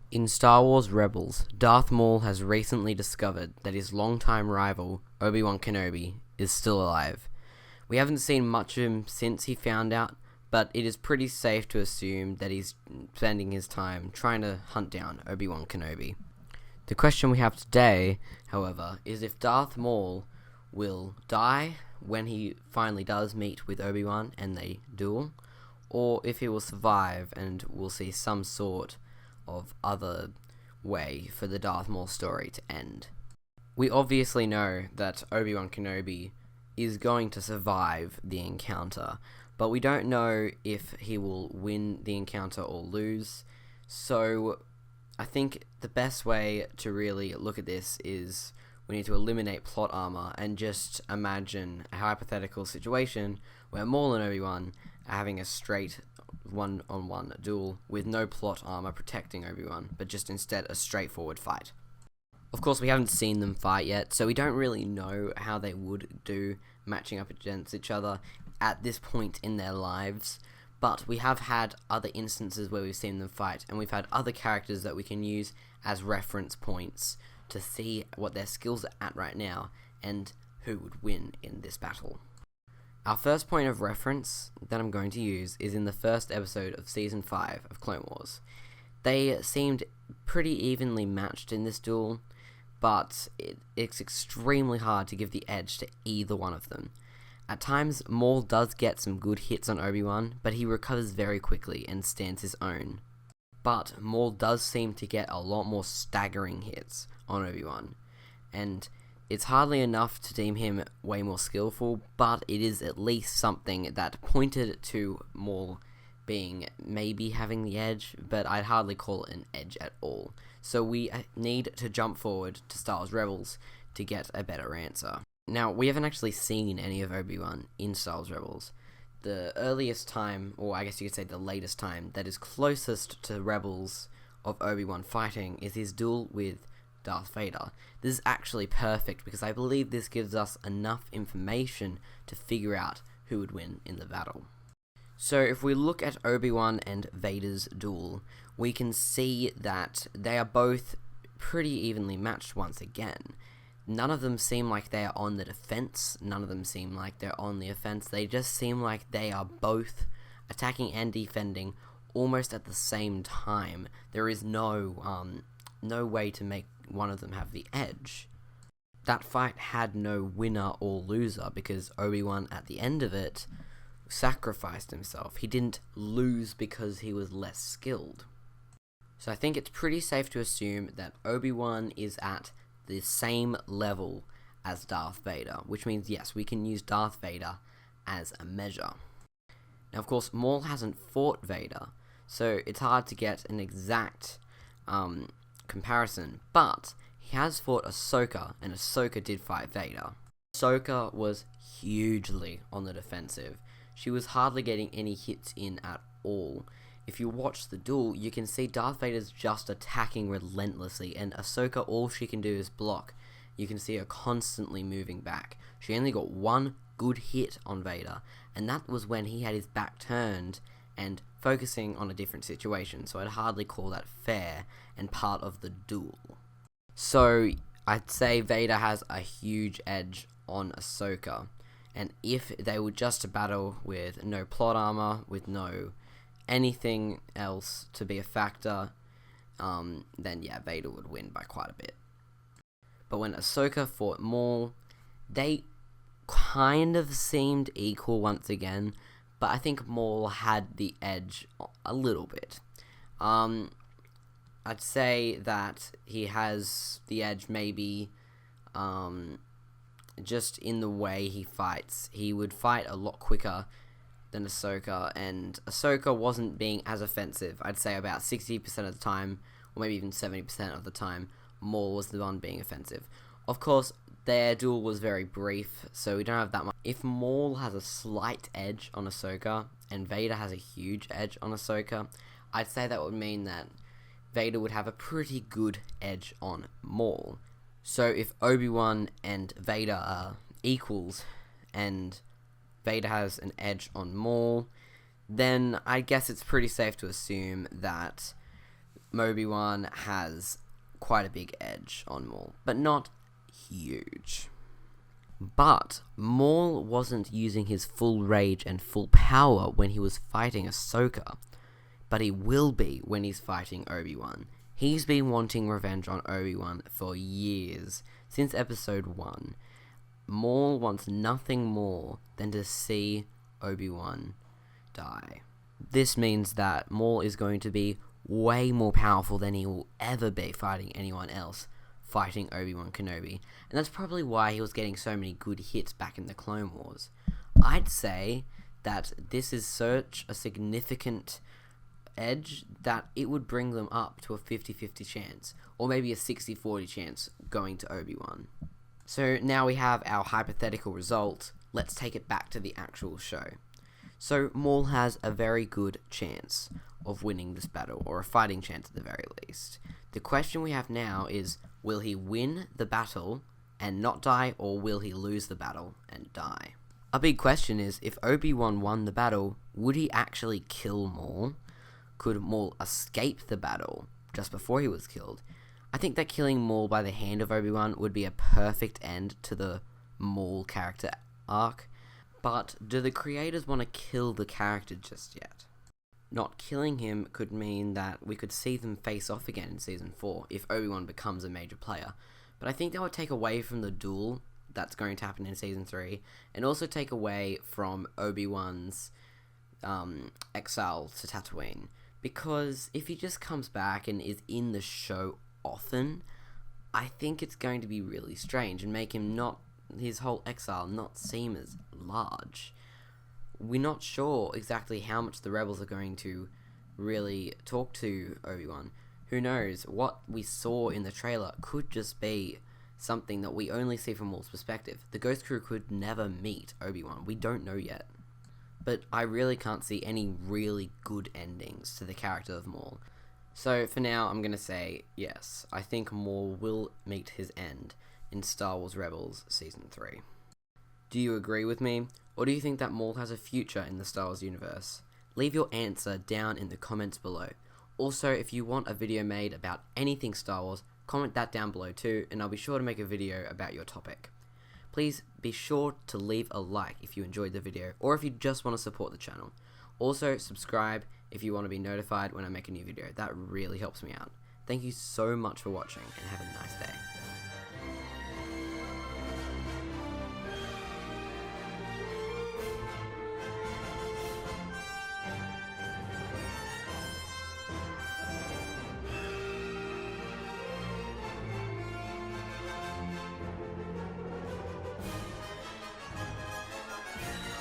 In Star Wars Rebels, Darth Maul has recently discovered that his longtime rival, Obi-Wan Kenobi, is still alive. We haven't seen much of him since he found out, but it is pretty safe to assume that he's spending his time trying to hunt down Obi-Wan Kenobi. The question we have today, however, is if Darth Maul will die when he finally does meet with Obi-Wan and they duel, or if he will survive and we'll see some sort of other way for the Darth Maul story to end. We obviously know that Obi-Wan Kenobi is going to survive the encounter, but we don't know if he will win the encounter or lose. So I think the best way to really look at this is we need to eliminate plot armor and just imagine a hypothetical situation where Maul and Obi-Wan are having a straight one-on-one duel with no plot armor protecting Obi-Wan, but just instead a straightforward fight. Of course, we haven't seen them fight yet, so we don't really know how they would do matching up against each other at this point in their lives, but we have had other instances where we've seen them fight, and we've had other characters that we can use as reference points to see what their skills are at right now and who would win in this battle. Our first point of reference that I'm going to use is in the first episode of Season 5 of Clone Wars. They seemed pretty evenly matched in this duel, but it's extremely hard to give the edge to either one of them. At times, Maul does get some good hits on Obi-Wan, but he recovers very quickly and stands his own. But Maul does seem to get a lot more staggering hits on Obi-Wan, and it's hardly enough to deem him way more skillful, but it is at least something that pointed to Maul being maybe having the edge, but I'd hardly call it an edge at all. So we need to jump forward to Star Wars Rebels to get a better answer. Now, we haven't actually seen any of Obi-Wan in Star Wars Rebels. The earliest time, or I guess you could say the latest time, that is closest to Rebels of Obi-Wan fighting is his duel with Darth Vader. This is actually perfect because I believe this gives us enough information to figure out who would win in the battle. So if we look at Obi-Wan and Vader's duel, we can see that they are both pretty evenly matched once again. None of them seem like they are on the defense, none of them seem like they're on the offense, they just seem like they are both attacking and defending almost at the same time. There is no way to make one of them have the edge. That fight had no winner or loser because Obi-Wan at the end of it sacrificed himself. He didn't lose because he was less skilled. So I think it's pretty safe to assume that Obi-Wan is at the same level as Darth Vader, which means yes, we can use Darth Vader as a measure. Now of course, Maul hasn't fought Vader, so it's hard to get an exact comparison, but he has fought Ahsoka, and Ahsoka did fight Vader. Ahsoka was hugely on the defensive. She was hardly getting any hits in at all. If you watch the duel, you can see Darth Vader's just attacking relentlessly, and Ahsoka, all she can do is block. You can see her constantly moving back. She only got one good hit on Vader, and that was when he had his back turned and focusing on a different situation, so I'd hardly call that fair and part of the duel. So I'd say Vader has a huge edge on Ahsoka, and if they were just to battle with no plot armor, with no anything else to be a factor, then yeah, Vader would win by quite a bit. But when Ahsoka fought Maul, they kind of seemed equal once again, but I think Maul had the edge a little bit. I'd say that he has the edge maybe just in the way he fights. He would fight a lot quicker than Ahsoka, and Ahsoka wasn't being as offensive. I'd say about 60% of the time, or maybe even 70% of the time, Maul was the one being offensive. Of course, their duel was very brief, so we don't have that much. If Maul has a slight edge on Ahsoka, and Vader has a huge edge on Ahsoka, I'd say that would mean that Vader would have a pretty good edge on Maul. So if Obi-Wan and Vader are equals, and Vader has an edge on Maul, then I guess it's pretty safe to assume that Obi-Wan has quite a big edge on Maul, but not huge. But Maul wasn't using his full rage and full power when he was fighting Ahsoka, but he will be when he's fighting Obi-Wan. He's been wanting revenge on Obi-Wan for years, since episode 1. Maul wants nothing more than to see Obi-Wan die. This means that Maul is going to be way more powerful than he will ever be fighting anyone else, fighting Obi-Wan Kenobi. And that's probably why he was getting so many good hits back in the Clone Wars. I'd say that this is such a significant edge that it would bring them up to a 50-50 chance, or maybe a 60-40 chance going to Obi-Wan. So now we have our hypothetical result. Let's take it back to the actual show. So Maul has a very good chance of winning this battle, or a fighting chance at the very least. The question we have now is, will he win the battle and not die, or will he lose the battle and die? A big question is, if Obi-Wan won the battle, would he actually kill Maul? Could Maul escape the battle just before he was killed? I think that killing Maul by the hand of Obi-Wan would be a perfect end to the Maul character arc, but do the creators want to kill the character just yet? Not killing him could mean that we could see them face off again in Season 4 if Obi-Wan becomes a major player, but I think that would take away from the duel that's going to happen in Season 3, and also take away from Obi-Wan's exile to Tatooine. Because if he just comes back and is in the show often, I think it's going to be really strange and make him his whole exile not seem as large. We're not sure exactly how much the rebels are going to really talk to Obi-Wan. Who knows, what we saw in the trailer could just be something that we only see from Maul's perspective. The Ghost Crew could never meet Obi-Wan, we don't know yet. But I really can't see any really good endings to the character of Maul. So for now, I'm going to say yes, I think Maul will meet his end in Star Wars Rebels Season 3. Do you agree with me, or do you think that Maul has a future in the Star Wars universe? Leave your answer down in the comments below. Also, if you want a video made about anything Star Wars, comment that down below too, and I'll be sure to make a video about your topic. Please be sure to leave a like if you enjoyed the video, or if you just want to support the channel. Also, subscribe if you want to be notified when I make a new video. That really helps me out. Thank you so much for watching, and have a nice day.